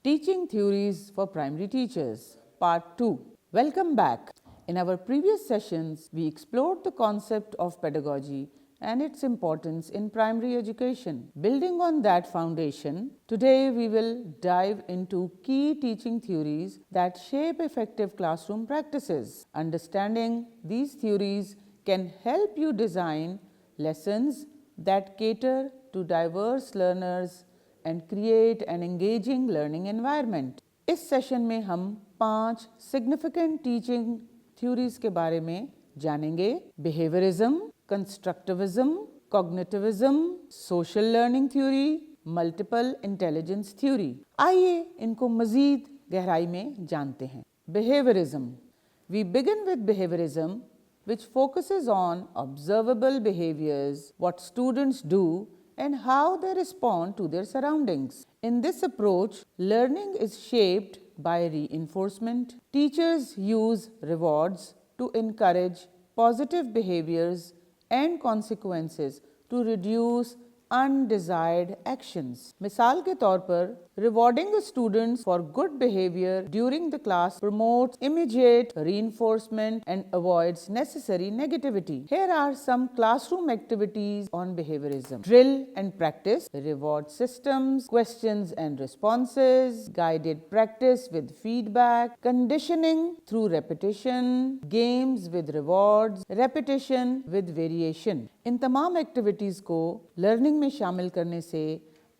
Teaching Theories for Primary Teachers, Part 2. Welcome back. In our previous sessions, we explored the concept of pedagogy and its importance in primary education. Building on that foundation, today we will dive into key teaching theories that shape effective classroom practices. Understanding these theories can help you design lessons that cater to diverse learners and create an engaging learning environment. इस session में हम 5 significant teaching theories के बारे में जानेंगे। Behaviorism, Constructivism, Cognitivism, Social Learning Theory, Multiple Intelligence Theory. आइए इनको मज़ीद गहराई में जानते हैं। Behaviorism. We begin with behaviorism, which focuses on observable behaviors, what students do, and how they respond to their surroundings. In this approach, learning is shaped by reinforcement. Teachers use rewards to encourage positive behaviors and consequences to reduce undesired actions. मिसाल के तौर पर rewarding the students for good behavior during the class promotes immediate reinforcement and avoids necessary negativity. Here are some classroom activities on behaviorism. Drill and practice, reward systems, questions and responses, guided practice with feedback, conditioning through repetition, games with rewards, repetition with variation. इन तमाम activities को learning में शामिल करने से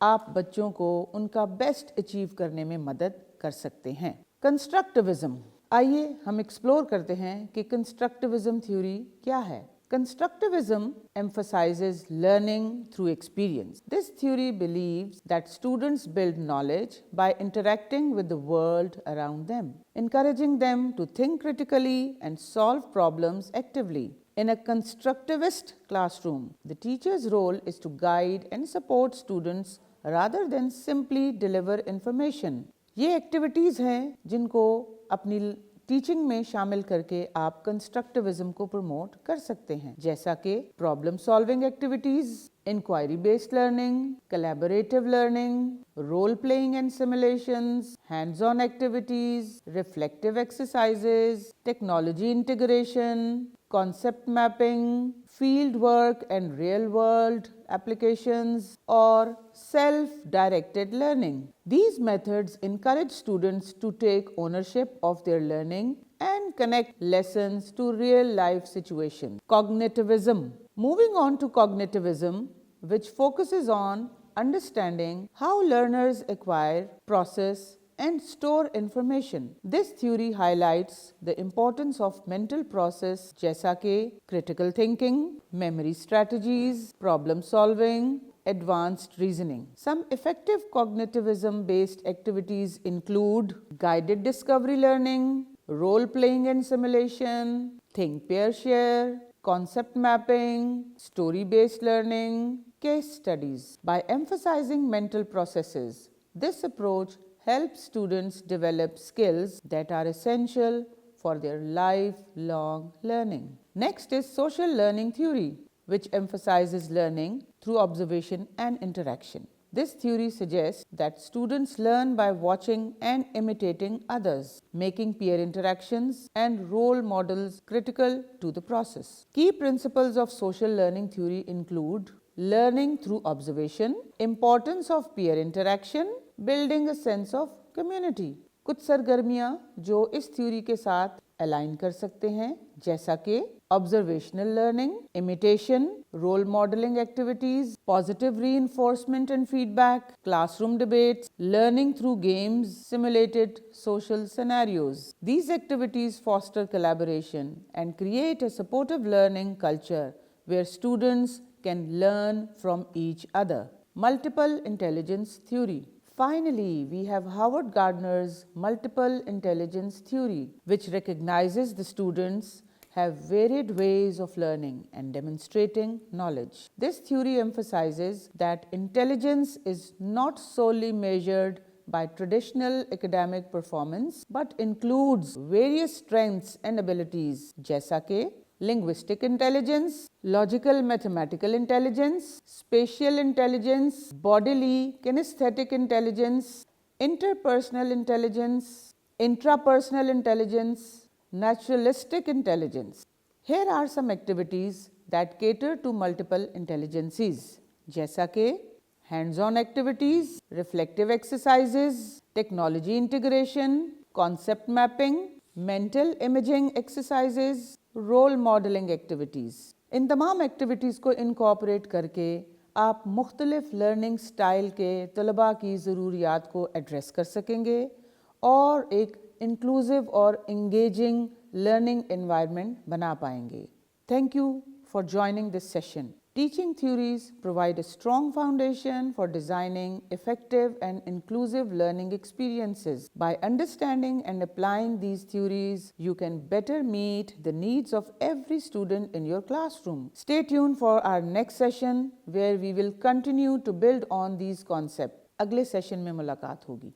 आप बच्चों को उनका बेस्ट अचीव करने में मदद कर सकते हैं। कंस्ट्रक्टिविज्म, आइए हम एक्सप्लोर करते हैं कि कंस्ट्रक्टिविज्म थ्योरी क्या है। Constructivism emphasizes learning through experience. This theory believes that students build knowledge by interacting with the world around them, encouraging them to think critically and solve problems actively. In a constructivist classroom, the teacher's role is to guide and support students rather than simply deliver information. ये activities हैं जिनको अपनी teaching में शामिल करके आप constructivism को promote कर सकते हैं, जैसा कि problem solving activities, inquiry based learning, collaborative learning, role playing and simulations, hands on activities, reflective exercises, technology integration, concept mapping, field work and real world applications, or self-directed learning. These methods encourage students to take ownership of their learning and connect lessons to real life situations. Cognitivism. Moving on to cognitivism, which focuses on understanding how learners acquire, process, and store information. This theory highlights the importance of mental process जैसा कि critical thinking, memory strategies, problem solving, advanced reasoning. Some effective cognitivism-based activities include guided discovery learning, role playing and simulation, think, pair, share, concept mapping, story-based learning, case studies. By emphasizing mental processes, this approach helps students develop skills that are essential for their lifelong learning. Next is social learning theory, which emphasizes learning through observation and interaction. This theory suggests that students learn by watching and imitating others, making peer interactions and role models critical to the process. Key principles of social learning theory include learning through observation, importance of peer interaction, building a sense of community. कुछ सरगर्मियाँ जो इस theory के साथ align कर सकते हैं, जैसा कि observational learning, imitation, role modeling activities, positive reinforcement and feedback, classroom debates, learning through games, simulated social scenarios. These activities foster collaboration and create a supportive learning culture where students can learn from each other. Multiple intelligence theory. Finally, we have Howard Gardner's multiple intelligence theory, which recognizes the students have varied ways of learning and demonstrating knowledge. This theory emphasizes that intelligence is not solely measured by traditional academic performance, but includes various strengths and abilities, जैसा कि linguistic intelligence, logical mathematical intelligence, spatial intelligence, bodily kinesthetic intelligence, interpersonal intelligence, intrapersonal intelligence, naturalistic intelligence. Here are some activities that cater to multiple intelligences, जैसा कि hands-on activities, reflective exercises, technology integration, concept mapping, mental imaging exercises, role modeling activities. इन तमाम activities को incorporate करके आप मुख्तलिफ learning style के तलबा की ज़रूरियात को एड्रेस कर सकेंगे और एक इंक्लूसिव और इंगेजिंग लर्निंग एनवायरनमेंट बना पाएंगे. Thank you for joining this session. Teaching theories provide a strong foundation for designing effective and inclusive learning experiences. By understanding and applying these theories, you can better meet the needs of every student in your classroom. Stay tuned for our next session where we will continue to build on these concepts. अगले session में मुलाकात होगी.